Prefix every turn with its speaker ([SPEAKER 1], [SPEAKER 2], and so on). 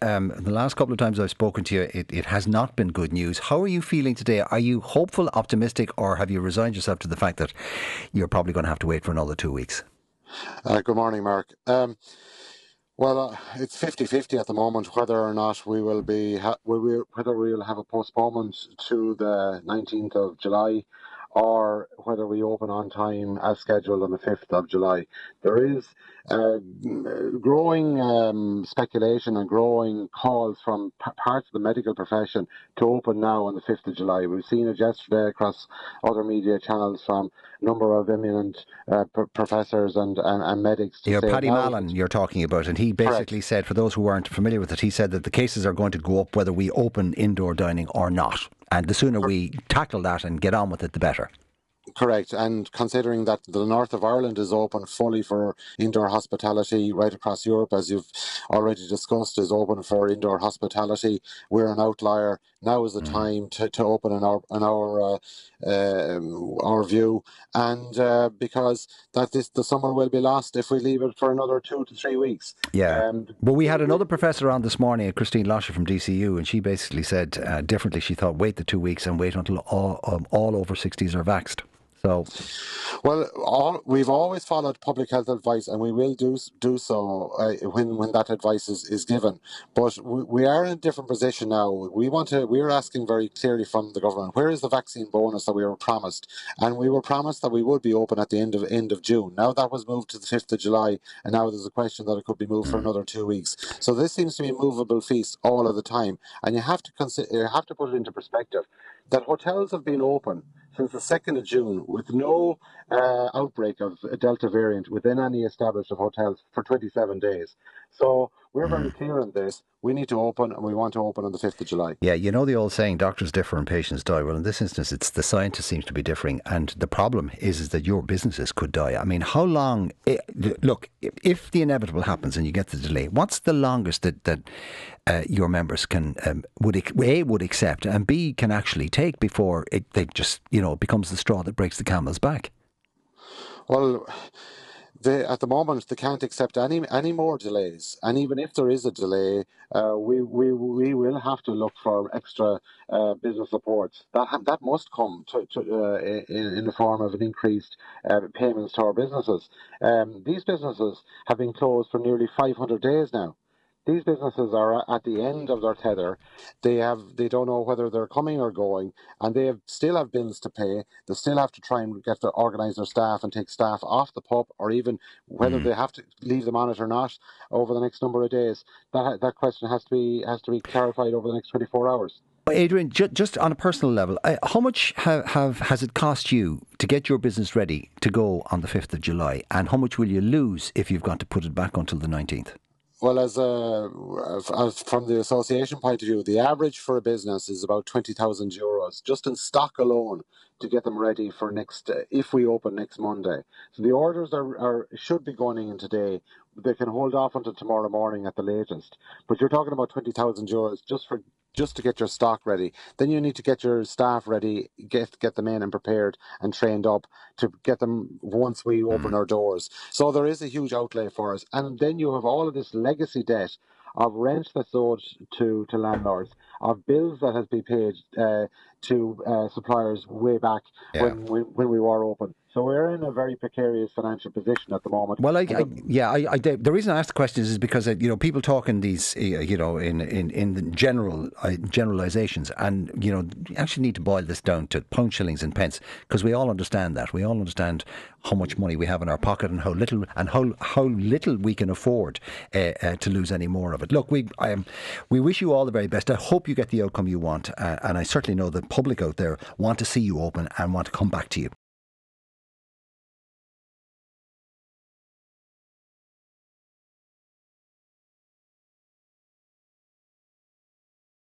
[SPEAKER 1] The last couple of times I've spoken to you, it has not been good news. How are you feeling today? Are you hopeful, optimistic, or have you resigned yourself to the fact that you're probably going to have to wait for another 2 weeks?
[SPEAKER 2] Good morning, Mark. It's 50-50 at the moment whether or not we will be whether we will have a postponement to the 19th of July, or whether we open on time as scheduled on the 5th of July. There is growing speculation and growing calls from parts of the medical profession to open now on the 5th of July. We've seen it yesterday across other media channels from a number of eminent professors and medics to say
[SPEAKER 1] Paddy Mallon you're talking about, and he basically
[SPEAKER 2] correct.
[SPEAKER 1] said, for those who weren't familiar with it, he said that the cases are going to go up whether we open indoor dining or not. And the sooner we tackle that and get on with it, the better.
[SPEAKER 2] Correct, and considering that the north of Ireland is open fully for indoor hospitality, right across Europe, as you've already discussed, is open for indoor hospitality. We're an outlier. Now is the time to open in our view, and because the summer will be lost if we leave it for another 2 to 3 weeks.
[SPEAKER 1] Yeah. But we had another professor on this morning, Christine Lasher from DCU, and she basically said differently. She thought wait the 2 weeks and wait until all over 60s are vaxxed. So,
[SPEAKER 2] well, we've always followed public health advice, and we will do so when that advice is given. But we are in a different position now. We're asking very clearly from the government, where is the vaccine bonus that we were promised? And we were promised that we would be open at the end of June. Now that was moved to the 5th of July, and now there's a question that it could be moved for another 2 weeks. So this seems to be a movable feast all of the time, and you have to put it into perspective that hotels have been open since the 2nd of June with no outbreak of a Delta variant within any established hotels for 27 days. So we're very clear on this. We need to open, and we want to open on the 5th of July.
[SPEAKER 1] Yeah, you know the old saying, doctors differ and patients die. Well, in this instance, it's the scientists seems to be differing, and the problem is that your businesses could die. I mean, how long... Look, if the inevitable happens and you get the delay, what's the longest that your members can would accept, and B, can actually take before it becomes the straw that breaks the camel's back?
[SPEAKER 2] Well, at the moment, they can't accept any more delays. And even if there is a delay, we will have to look for extra business support. That must come in the form of an increased payments to our businesses. These businesses have been closed for nearly 500 days now. These businesses are at the end of their tether. They don't know whether they're coming or going, and still have bills to pay. They still have to try and organise their staff and take staff off the pub, or even whether they have to leave them on it or not over the next number of days. That question has to be clarified over the next 24 hours.
[SPEAKER 1] Adrian, just on a personal level, how much has it cost you to get your business ready to go on the 5th of July, and how much will you lose if you've got to put it back until the 19th?
[SPEAKER 2] Well, as from the association point of view, the average for a business is about €20,000 just in stock alone to get them ready for if we open next Monday. So the orders should be going in today. They can hold off until tomorrow morning at the latest. But you're talking about €20,000 just to get your stock ready. Then you need to get your staff ready, get them in and prepared and trained up to get them once we open our doors. So there is a huge outlay for us. And then you have all of this legacy debt of rent that's owed to landlords, of bills that has been paid to suppliers way back when we were open. So we're in a very precarious financial position at the moment.
[SPEAKER 1] Well, the reason I asked the question is because people talk in these in generalizations, and you actually need to boil this down to pound, shillings, and pence, because we all understand that. We all understand how much money we have in our pocket and how little we can afford to lose any more of it. Look, we wish you all the very best. I hope you get the outcome you want, and I certainly know the public out there want to see you open and want to come back to you.